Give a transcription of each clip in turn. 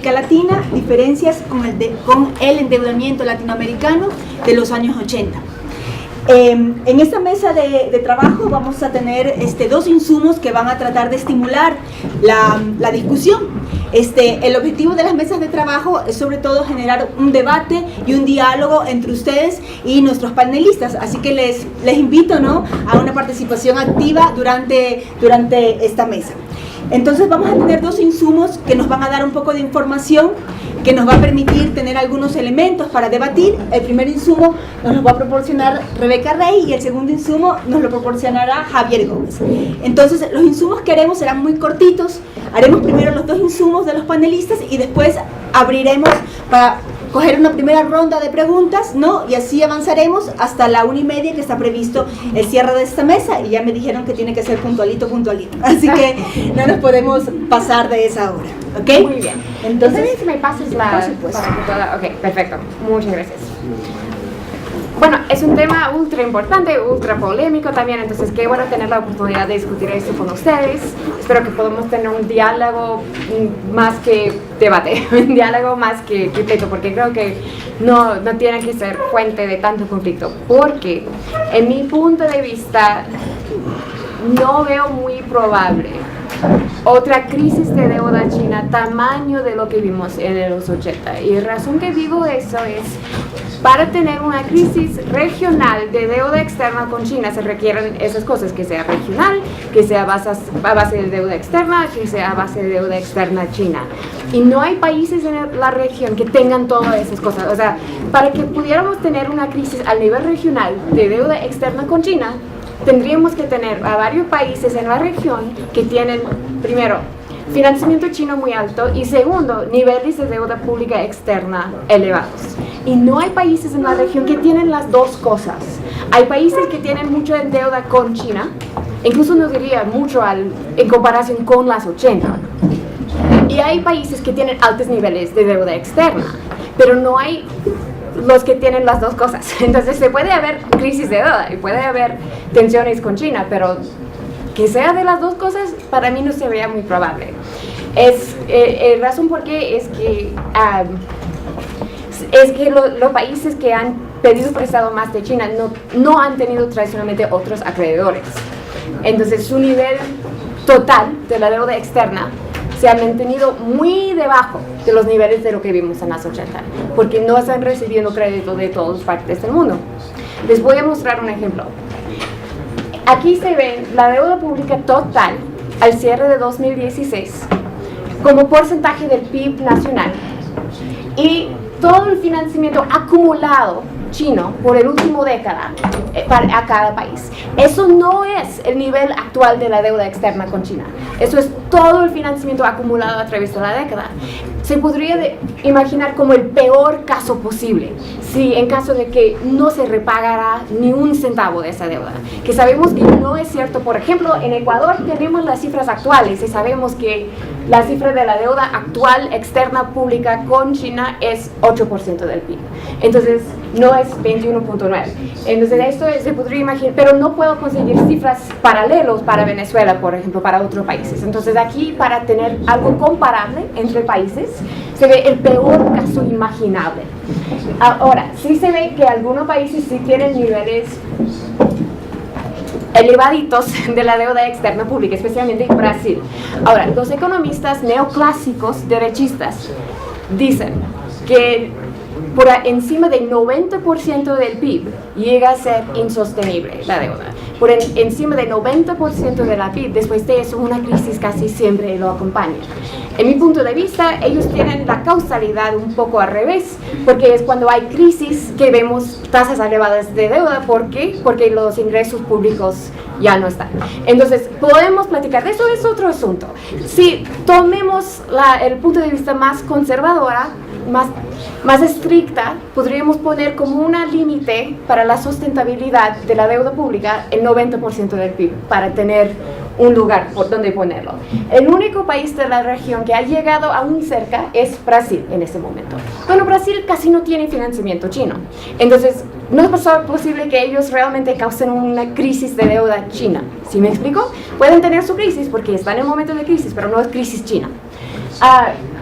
América Latina, diferencias con el endeudamiento latinoamericano de los años 80. En esta mesa de trabajo vamos a tener dos insumos que van a tratar de estimular la discusión. El objetivo de las mesas de trabajo es sobre todo generar un debate y un diálogo entre ustedes y nuestros panelistas, así que les invito, ¿no?, a una participación activa durante esta mesa. Entonces vamos a tener dos insumos que nos van a dar un poco de información que nos va a permitir tener algunos elementos para debatir. El primer insumo nos lo va a proporcionar Rebeca Rey y el segundo insumo nos lo proporcionará Javier Gómez. Entonces los insumos que haremos serán muy cortitos. Haremos primero los dos insumos de los panelistas y después abriremos para coger una primera ronda de preguntas, ¿no? Y así avanzaremos hasta la 1:30 que está previsto el cierre de esta mesa, y ya me dijeron que tiene que ser puntualito, así que no nos podemos pasar de esa hora, ¿ok? Muy bien. Entonces, si me pasas la... Por supuesto. Ok, perfecto. Muchas gracias. Bueno, es un tema ultra importante, ultra polémico también, entonces qué bueno tener la oportunidad de discutir esto con ustedes. Espero que podamos tener un diálogo más que debate, un diálogo más que pleito, porque creo que no tiene que ser fuente de tanto conflicto, porque en mi punto de vista no veo muy probable otra crisis de deuda china tamaño de lo que vimos en los 80. Y la razón que digo eso es, para tener una crisis regional de deuda externa con China se requieren esas cosas, que sea regional, que sea a base de deuda externa, que sea a base de deuda externa china. Y no hay países en la región que tengan todas esas cosas. O sea, para que pudiéramos tener una crisis a nivel regional de deuda externa con China, tendríamos que tener a varios países en la región que tienen, primero, financiamiento chino muy alto y segundo, niveles de deuda pública externa elevados. Y no hay países en la región que tienen las dos cosas. Hay países que tienen mucha deuda con China, incluso no diría mucho en comparación con las 80. Y hay países que tienen altos niveles de deuda externa, pero no hay los que tienen las dos cosas. Entonces se puede haber crisis de deuda y puede haber tensiones con China, pero que sea de las dos cosas para mí no se veía muy probable. Razón por qué es que los países que han pedido prestado más de China no han tenido tradicionalmente otros acreedores. Entonces su nivel total de la deuda externa se ha mantenido muy debajo de los niveles de lo que vimos en las 80, porque no están recibiendo crédito de todas partes del mundo. Les voy a mostrar un ejemplo. Aquí se ve la deuda pública total al cierre de 2016 como porcentaje del PIB nacional y todo el financiamiento acumulado chino por el último década a cada país. Eso no es el nivel actual de la deuda externa con China. Eso es todo el financiamiento acumulado a través de la década. Se podría imaginar como el peor caso posible, si en caso de que no se repagará ni un centavo de esa deuda. Que sabemos que no es cierto. Por ejemplo, en Ecuador tenemos las cifras actuales y sabemos que la cifra de la deuda actual externa pública con China es 8% del PIB. Entonces, no es 21.9. Entonces, esto se podría imaginar, pero no puedo conseguir cifras paralelos para Venezuela, por ejemplo, para otros países. Entonces, aquí, para tener algo comparable entre países, se ve el peor caso imaginable. Ahora, sí se ve que algunos países sí tienen niveles elevaditos de la deuda externa pública, especialmente en Brasil. Ahora, los economistas neoclásicos derechistas dicen que por encima del 90% del PIB llega a ser insostenible la deuda. Por encima del 90% de la PIB, después de eso, una crisis casi siempre lo acompaña. En mi punto de vista, ellos tienen la causalidad un poco al revés, porque es cuando hay crisis que vemos tasas elevadas de deuda. ¿Por qué? Porque los ingresos públicos ya no están. Entonces, podemos platicar de eso, es otro asunto. Si tomemos el punto de vista más conservadora, más estricta, podríamos poner como una límite para la sustentabilidad de la deuda pública el 90% del PIB, para tener un lugar por donde ponerlo. El único país de la región que ha llegado aún cerca es Brasil en este momento. Bueno, Brasil casi no tiene financiamiento chino. Entonces, no es posible que ellos realmente causen una crisis de deuda china. ¿Sí me explico? Pueden tener su crisis porque están en un momento de crisis, pero no es crisis china.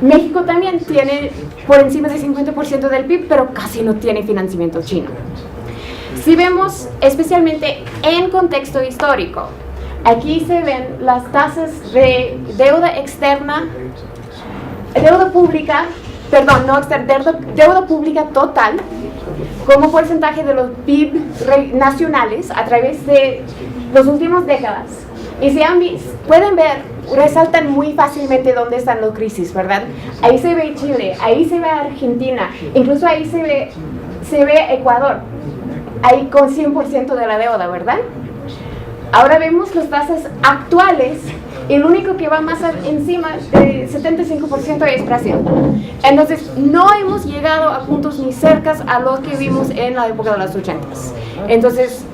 México también tiene por encima del 50% del PIB, pero casi no tiene financiamiento chino. Si vemos especialmente en contexto histórico, aquí se ven las tasas de deuda externa, deuda pública, perdón, no externa, deuda pública total, como porcentaje de los PIB nacionales a través de las últimas décadas. Y si pueden ver, resaltan muy fácilmente dónde están las crisis, ¿verdad? Ahí se ve Chile, ahí se ve Argentina, incluso ahí se ve Ecuador, ahí con 100% de la deuda, ¿verdad? Ahora vemos las tasas actuales y el único que va más encima del 75% es Brasil. Entonces, no hemos llegado a puntos ni cerca a los que vimos en la época de los 80s. Entonces,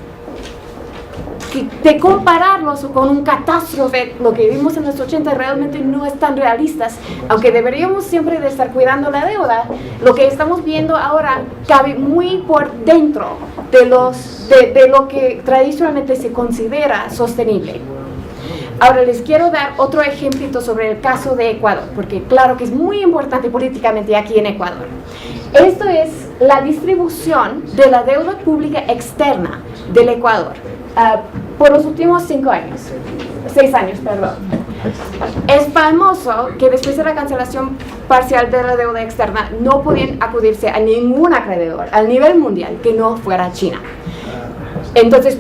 de compararlos con un catástrofe, lo que vimos en los 80 realmente no es tan realistas, aunque deberíamos siempre de estar cuidando la deuda. Lo que estamos viendo ahora cabe muy por dentro de lo que tradicionalmente se considera sostenible. Ahora les quiero dar otro ejemplito sobre el caso de Ecuador, porque claro que es muy importante políticamente aquí en Ecuador. Esto es la distribución de la deuda pública externa del Ecuador por los últimos 6 años, perdón. Es famoso que después de la cancelación parcial de la deuda externa no podían acudirse a ningún acreedor a nivel mundial que no fuera China. Entonces,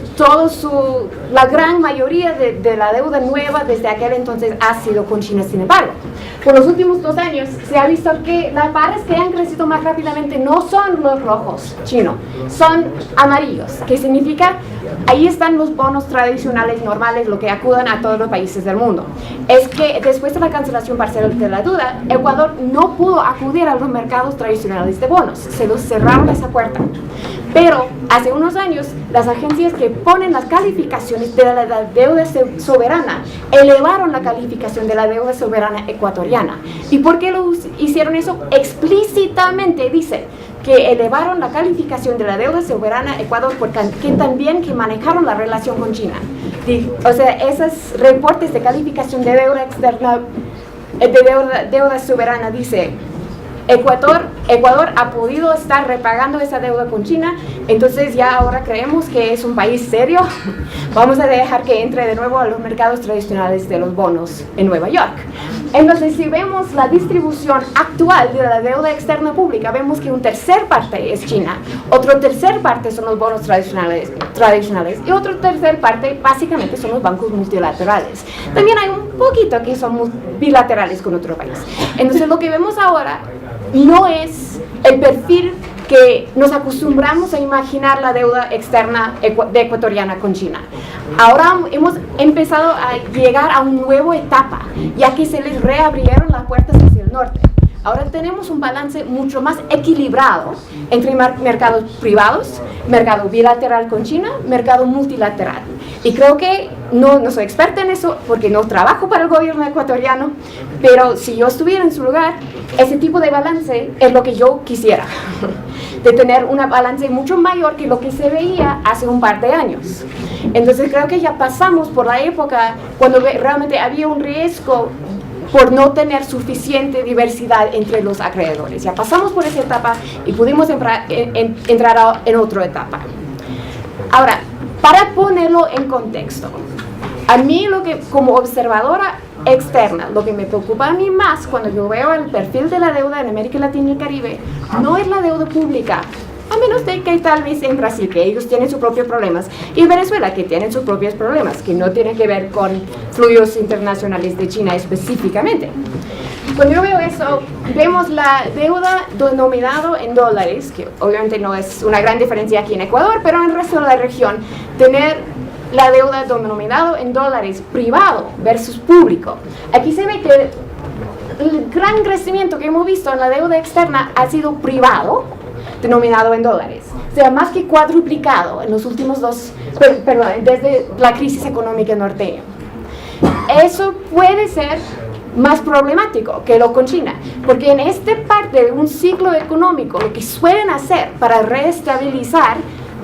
la gran mayoría de la deuda nueva desde aquel entonces ha sido con China. Sin embargo, por los últimos 2 años se ha visto que las barras que han crecido más rápidamente no son los rojos chinos, son amarillos, que significa ahí están los bonos tradicionales normales, lo que acuden a todos los países del mundo. Es que después de la cancelación parcial de la deuda, Ecuador no pudo acudir a los mercados tradicionales de bonos, se los cerraron esa puerta. Pero hace unos años, las agencias que ponen las calificaciones de la deuda soberana elevaron la calificación de la deuda soberana ecuatoriana. ¿Y por qué lo hicieron eso? Explícitamente dice que elevaron la calificación de la deuda soberana Ecuador porque también que manejaron la relación con China. O sea, esos reportes de calificación de deuda externa, de deuda soberana dice Ecuador ha podido estar repagando esa deuda con China, entonces ya ahora creemos que es un país serio. Vamos a dejar que entre de nuevo a los mercados tradicionales de los bonos en Nueva York. Entonces, si vemos la distribución actual de la deuda externa pública, vemos que un tercer parte es China, otro tercer parte son los bonos tradicionales y otro tercer parte básicamente son los bancos multilaterales. También hay un poquito que son bilaterales con otro país. Entonces, lo que vemos ahora no es el perfil que nos acostumbramos a imaginar la deuda externa ecuatoriana con China. Ahora hemos empezado a llegar a una nueva etapa, ya que se les reabrieron las puertas hacia el norte. Ahora tenemos un balance mucho más equilibrado entre mercados privados, mercado bilateral con China, mercado multilateral. Y creo que no soy experta en eso porque no trabajo para el gobierno ecuatoriano, pero si yo estuviera en su lugar, ese tipo de balance es lo que yo quisiera, de tener un balance mucho mayor que lo que se veía hace un par de años. Entonces creo que ya pasamos por la época cuando realmente había un riesgo por no tener suficiente diversidad entre los acreedores. Ya pasamos por esa etapa y pudimos entrar en otra etapa. Ahora, para ponerlo en contexto, a mí como observadora externa, lo que me preocupa a mí más cuando yo veo el perfil de la deuda en América Latina y el Caribe, no es la deuda pública, a menos de que tal vez en Brasil, que ellos tienen sus propios problemas, y en Venezuela, que tienen sus propios problemas, que no tienen que ver con flujos internacionales de China específicamente. Cuando yo veo eso, vemos la deuda denominada en dólares, que obviamente no es una gran diferencia aquí en Ecuador, pero en el resto de la región, tener la deuda denominada en dólares privado versus público. Aquí se ve que el gran crecimiento que hemos visto en la deuda externa ha sido privado, denominado en dólares. O sea, más que cuadruplicado en los últimos desde la crisis económica norteña. Eso puede ser más problemático que lo con China, porque en esta parte de un ciclo económico lo que suelen hacer para reestabilizar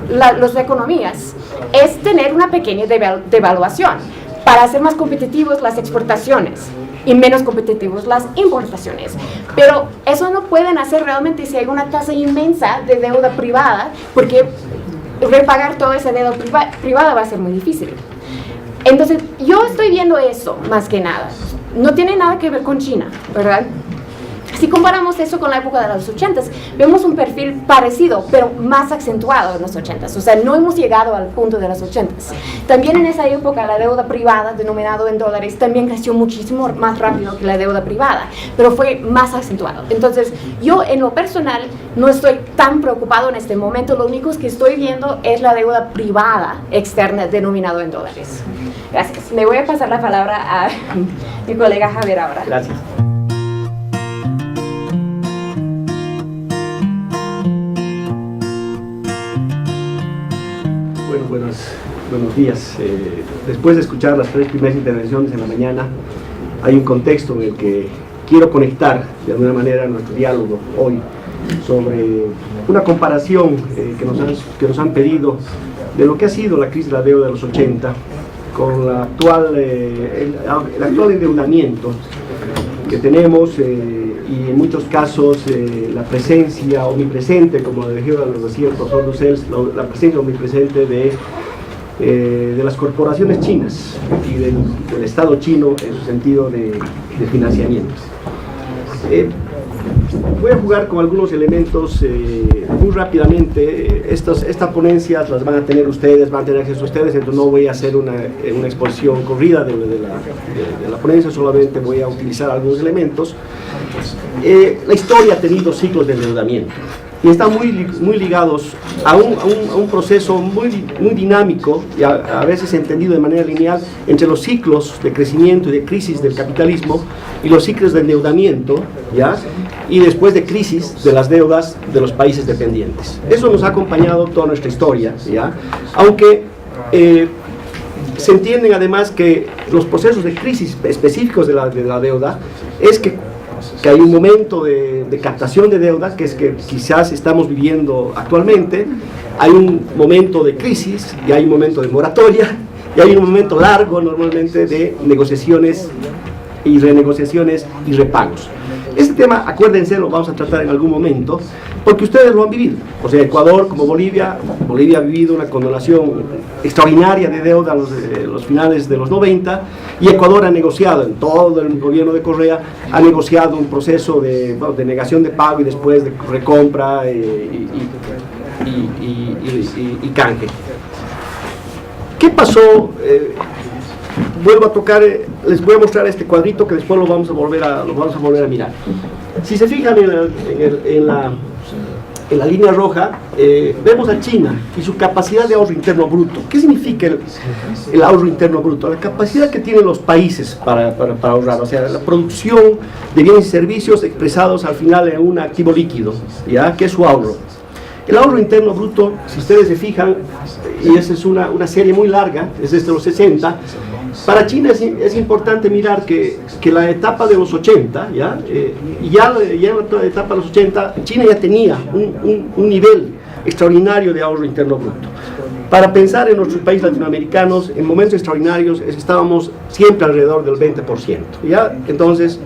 las economías es tener una pequeña devaluación para hacer más competitivos las exportaciones. y menos competitivos las importaciones. Pero eso no pueden hacer realmente si hay una tasa inmensa de deuda privada, porque repagar toda esa deuda privada va a ser muy difícil. Entonces, yo estoy viendo eso más que nada. No tiene nada que ver con China, ¿verdad? Si comparamos eso con la época de los 80s, vemos un perfil parecido, pero más acentuado en los 80s. O sea, no hemos llegado al punto de los 80s. También en esa época la deuda privada, denominado en dólares, también creció muchísimo más rápido que la deuda privada, pero fue más acentuado. Entonces, yo en lo personal no estoy tan preocupado en este momento. Lo único que estoy viendo es la deuda privada externa, denominado en dólares. Gracias. Le voy a pasar la palabra a mi colega Javier ahora. Gracias. Buenos días. Después de escuchar las 3 primeras intervenciones en la mañana, hay un contexto en el que quiero conectar de alguna manera nuestro diálogo hoy sobre una comparación que nos han pedido de lo que ha sido la crisis de la deuda de los 80 con la el actual endeudamiento que tenemos y en muchos casos la presencia omnipresente, como decía el profesor Dussels, la presencia omnipresente de las corporaciones chinas y del Estado chino en su sentido de financiamiento. Voy a jugar con algunos elementos muy rápidamente. Estas ponencias las van a tener ustedes, van a tener acceso a ustedes, entonces no voy a hacer una exposición corrida de la ponencia, solamente voy a utilizar algunos elementos. La historia ha tenido ciclos de endeudamiento y están muy ligados a un proceso muy dinámico y a veces entendido de manera lineal entre los ciclos de crecimiento y de crisis del capitalismo y los ciclos de endeudamiento, ¿ya? Y después de crisis de las deudas de los países dependientes. Eso nos ha acompañado toda nuestra historia, ¿ya? Aunque se entienden además que los procesos de crisis específicos de la deuda es que hay un momento de captación de deuda, que es que quizás estamos viviendo actualmente, hay un momento de crisis y hay un momento de moratoria y hay un momento largo normalmente de negociaciones y renegociaciones y repagos. Este tema, acuérdense, lo vamos a tratar en algún momento, porque ustedes lo han vivido. O sea, Ecuador como Bolivia ha vivido una condonación extraordinaria de deuda a los finales de los 90, y Ecuador ha negociado, en todo el gobierno de Correa, ha negociado un proceso de negación de pago y después de recompra y canje. ¿Qué pasó? Vuelvo a tocar, les voy a mostrar este cuadrito que después lo vamos a volver a mirar. Si se fijan en la línea roja, vemos a China y su capacidad de ahorro interno bruto. ¿Qué significa el ahorro interno bruto? La capacidad que tienen los países para ahorrar, o sea, la producción de bienes y servicios expresados al final en un activo líquido, ¿ya? Que es su ahorro. El ahorro interno bruto, si ustedes se fijan, y esa es una serie muy larga, es desde los 60, para China es importante mirar que la etapa de los 80, ya en la etapa de los 80, China ya tenía un nivel extraordinario de ahorro interno bruto. Para pensar en nuestros países latinoamericanos, en momentos extraordinarios estábamos siempre alrededor del 20%, ¿ya? Entonces,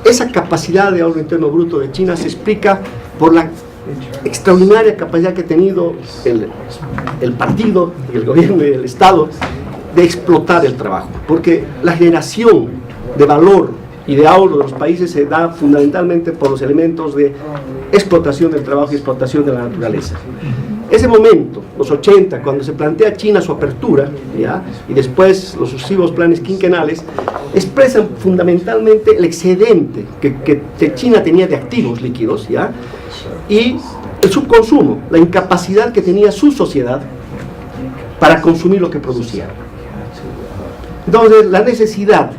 esa capacidad de ahorro interno bruto de China se explica por la extraordinaria capacidad que ha tenido el partido, el gobierno y el Estado de explotar el trabajo, porque la generación de valor y de ahorro de los países se da fundamentalmente por los elementos de explotación del trabajo y explotación de la naturaleza. Ese momento, los 80, cuando se plantea China su apertura, ¿ya? Y después los sucesivos planes quinquenales, expresan fundamentalmente el excedente que China tenía de activos líquidos, ¿ya? Y el subconsumo, la incapacidad que tenía su sociedad para consumir lo que producía. Entonces, la necesidad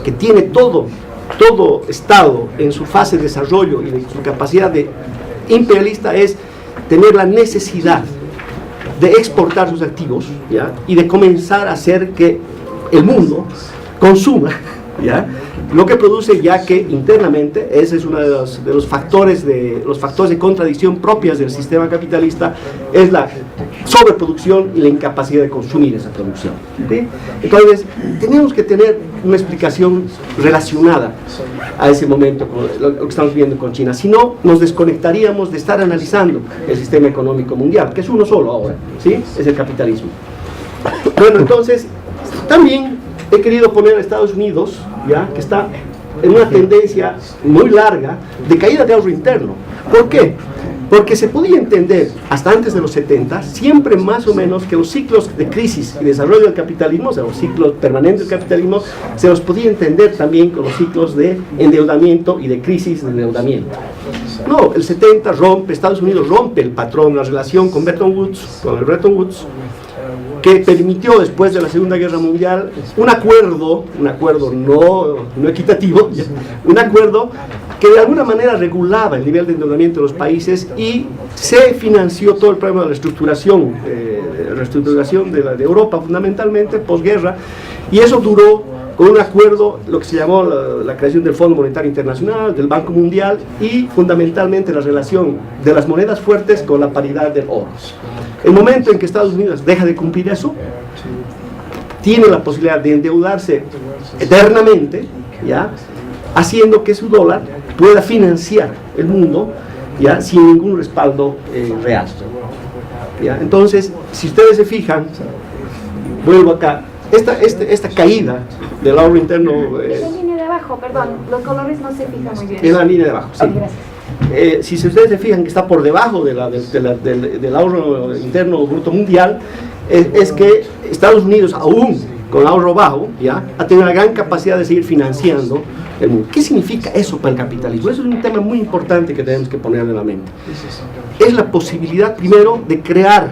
que tiene todo Estado en su fase de desarrollo y de su capacidad de imperialista es tener la necesidad de exportar sus activos, ¿ya? Y de comenzar a hacer que el mundo consuma, ¿ya? Lo que produce, ya que internamente, ese es uno de los factores de contradicción propias del sistema capitalista, es la sobreproducción y la incapacidad de consumir esa producción, ¿sí? Entonces, tenemos que tener una explicación relacionada a ese momento, con lo que estamos viendo con China. Si no, nos desconectaríamos de estar analizando el sistema económico mundial, que es uno solo ahora, ¿sí? Es el capitalismo. Bueno, entonces, también he querido poner a Estados Unidos, ¿ya? Que está en una tendencia muy larga de caída de ahorro interno. ¿Por qué? Porque se podía entender, hasta antes de los 70, siempre más o menos que los ciclos de crisis y desarrollo del capitalismo, o sea, los ciclos permanentes del capitalismo, se los podía entender también con los ciclos de endeudamiento y de crisis de endeudamiento. No, el 70 rompe, Estados Unidos rompe el patrón, la relación con Bretton Woods, que permitió después de la Segunda Guerra Mundial un acuerdo no equitativo, un acuerdo que de alguna manera regulaba el nivel de endeudamiento de los países y se financió todo el problema de la reestructuración de Europa fundamentalmente, posguerra, y eso duró con un acuerdo, lo que se llamó la creación del Fondo Monetario Internacional, del Banco Mundial y fundamentalmente la relación de las monedas fuertes con la paridad del oro. El momento en que Estados Unidos deja de cumplir eso, tiene la posibilidad de endeudarse eternamente, ¿ya? Haciendo que su dólar pueda financiar el mundo, ¿ya? Sin ningún respaldo real, ¿ya? Entonces, si ustedes se fijan, vuelvo acá, esta caída del ahorro interno... Es la línea de abajo, perdón, los colores no se fijan muy bien. Es la línea de abajo, sí. Gracias. Si ustedes se fijan que está por debajo del ahorro interno bruto mundial, es que Estados Unidos, aún con ahorro bajo, ¿ya? Ha tenido una gran capacidad de seguir financiando el mundo. ¿Qué significa eso para el capitalismo? Eso es un tema muy importante que tenemos que poner en la mente. Es la posibilidad, primero, de crear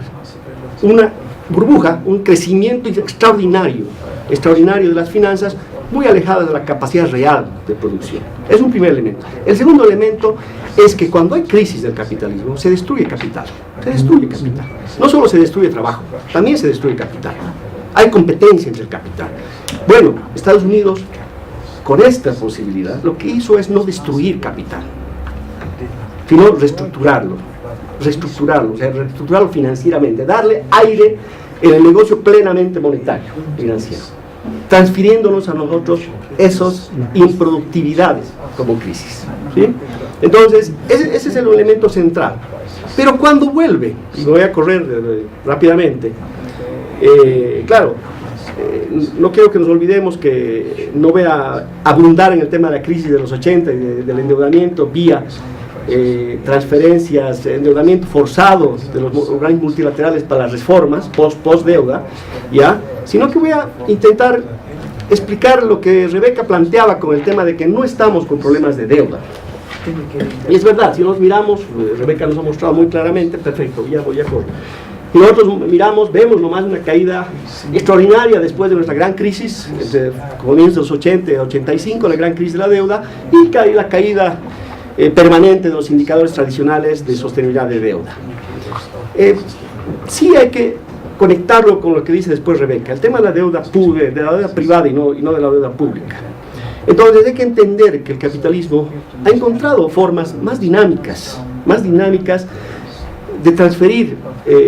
una burbuja, un crecimiento extraordinario de las finanzas, muy alejadas de la capacidad real de producción. Es un primer elemento. El segundo elemento es que cuando hay crisis del capitalismo, se destruye capital. No solo se destruye trabajo, también se destruye capital. Hay competencia entre el capital. Bueno, Estados Unidos, con esta posibilidad, lo que hizo es no destruir capital, sino reestructurarlo, o sea, reestructurarlo financieramente, darle aire en el negocio plenamente monetario, financiero, transfiriéndonos a nosotros esas improductividades como crisis, ¿sí? Entonces, ese es el elemento central. Pero cuando vuelve, y voy a correr rápidamente, no quiero que nos olvidemos que no voy a abundar en el tema de la crisis de los 80 y del endeudamiento vía transferencias, endeudamiento forzado de los organismos multilaterales para las reformas post-deuda, ¿ya? Sino que voy a intentar explicar lo que Rebeca planteaba con el tema de que no estamos con problemas de deuda. Y es verdad, si nos miramos, Rebeca nos ha mostrado muy claramente, perfecto, ya voy a correr. Y nosotros miramos, vemos nomás una caída extraordinaria después de nuestra gran crisis, entre comienzos de los 80 y 85, la gran crisis de la deuda, y la caída permanente de los indicadores tradicionales de sostenibilidad de deuda. Sí hay que conectarlo con lo que dice después Rebeca, el tema de la deuda privada y no de la deuda pública. Entonces hay que entender que el capitalismo ha encontrado formas más dinámicas de transferir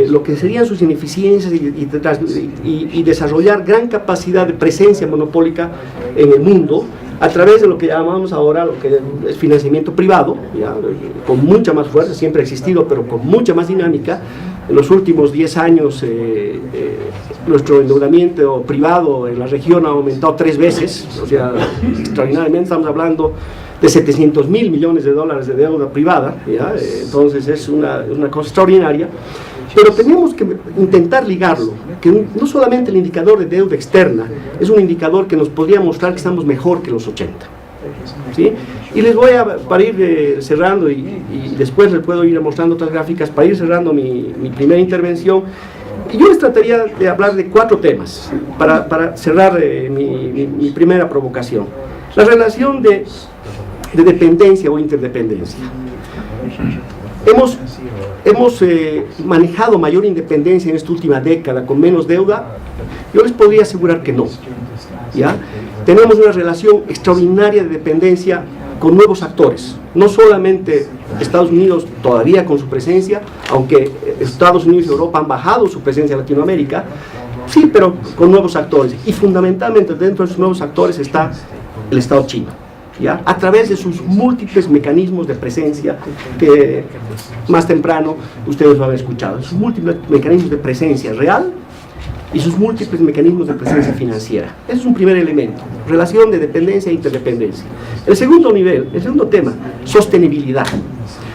lo que serían sus ineficiencias y desarrollar gran capacidad de presencia monopólica en el mundo a través de lo que llamamos ahora lo que es financiamiento privado, ¿ya? Con mucha más fuerza, siempre ha existido, pero con mucha más dinámica. En los últimos 10 años nuestro endeudamiento privado en la región ha aumentado 3 veces, o sea, extraordinariamente estamos hablando de 700.000 millones de dólares de deuda privada, ¿ya? Entonces es una cosa extraordinaria, pero tenemos que intentar ligarlo, que no solamente el indicador de deuda externa es un indicador que nos podría mostrar que estamos mejor que los 80, ¿sí? Y les voy a, para ir cerrando y después les puedo ir mostrando otras gráficas, para ir cerrando mi primera intervención, yo les trataría de hablar de 4 temas para cerrar mi primera provocación. La relación de dependencia o interdependencia. Hemos manejado mayor independencia en esta última década con menos deuda. Yo les podría asegurar que no, ¿ya? Tenemos una relación extraordinaria de dependencia con nuevos actores, no solamente Estados Unidos todavía con su presencia, aunque Estados Unidos y Europa han bajado su presencia en Latinoamérica, Sí, pero con nuevos actores. Y fundamentalmente dentro de esos nuevos actores está el Estado chino, ¿ya? A través de sus múltiples mecanismos de presencia, que más temprano ustedes lo han escuchado, sus múltiples mecanismos de presencia real y sus múltiples mecanismos de presencia financiera. Ese es un primer elemento, relación de dependencia e interdependencia. El segundo nivel, el segundo tema, sostenibilidad.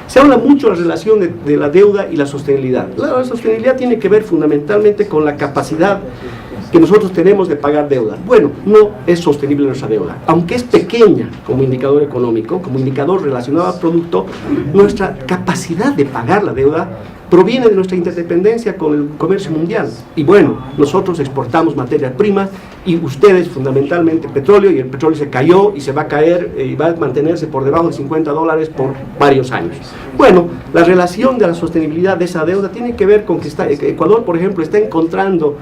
Se habla mucho de la relación de la deuda y la sostenibilidad. La sostenibilidad tiene que ver fundamentalmente con la capacidad que nosotros tenemos de pagar deuda. Bueno, no es sostenible nuestra deuda. Aunque es pequeña como indicador económico, como indicador relacionado al producto, nuestra capacidad de pagar la deuda proviene de nuestra interdependencia con el comercio mundial. Y bueno, nosotros exportamos materias primas y ustedes fundamentalmente petróleo, y el petróleo se cayó y se va a caer y va a mantenerse por debajo de $50 por varios años. Bueno, la relación de la sostenibilidad de esa deuda tiene que ver con que Ecuador, por ejemplo, está encontrando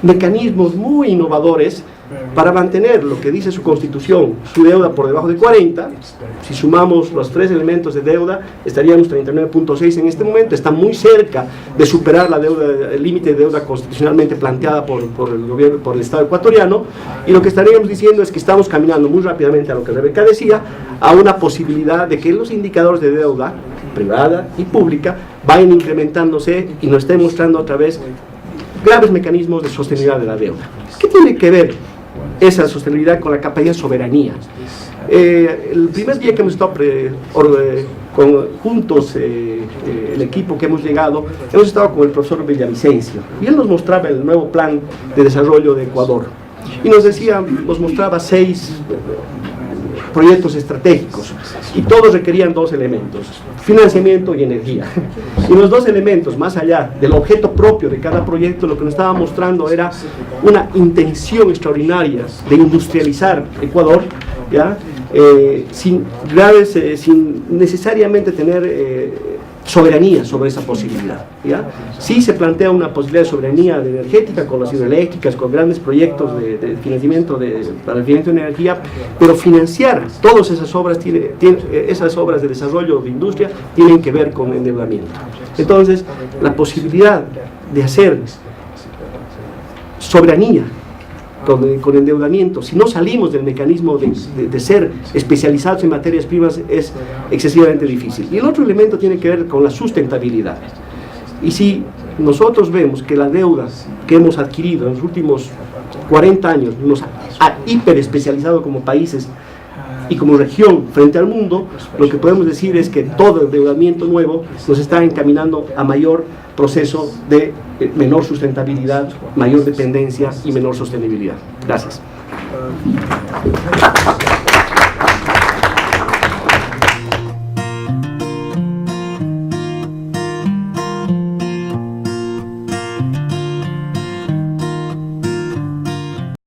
mecanismos muy innovadores para mantener lo que dice su constitución, su deuda por debajo de 40. Si sumamos los tres elementos de deuda, estaríamos 39.6 en este momento. Está muy cerca de superar la deuda, el límite de deuda constitucionalmente planteada por el gobierno, por el Estado ecuatoriano, y lo que estaríamos diciendo es que estamos caminando muy rápidamente a lo que Rebeca decía, a una posibilidad de que los indicadores de deuda privada y pública vayan incrementándose y nos estén mostrando otra vez graves mecanismos de sostenibilidad de la deuda. ¿Qué tiene que ver esa sostenibilidad con la capacidad de soberanía? El primer día que hemos estado juntos, el equipo que hemos llegado, hemos estado con el profesor Villavicencio, y él nos mostraba el nuevo plan de desarrollo de Ecuador, y nos mostraba 6 proyectos estratégicos, y todos requerían 2 elementos, financiamiento y energía. Y los 2 elementos, más allá del objeto propio de cada proyecto, lo que nos estaba mostrando era una intención extraordinaria de industrializar Ecuador, ¿ya? Sin necesariamente tener soberanía sobre esa posibilidad, ¿ya? Sí se plantea una posibilidad de soberanía energética con las hidroeléctricas, con grandes proyectos de financiamiento para el financiamiento de energía, pero financiar todas esas obras, esas obras de desarrollo de industria tienen que ver con endeudamiento. Entonces, la posibilidad de hacer soberanía con endeudamiento, si no salimos del mecanismo de ser especializados en materias primas, es excesivamente difícil. Y el otro elemento tiene que ver con la sustentabilidad. Y si nosotros vemos que la deuda que hemos adquirido en los últimos 40 años nos ha hiperespecializado como países y como región frente al mundo, lo que podemos decir es que todo endeudamiento nuevo nos está encaminando a mayor proceso de menor sustentabilidad, mayor dependencia y menor sostenibilidad. Gracias.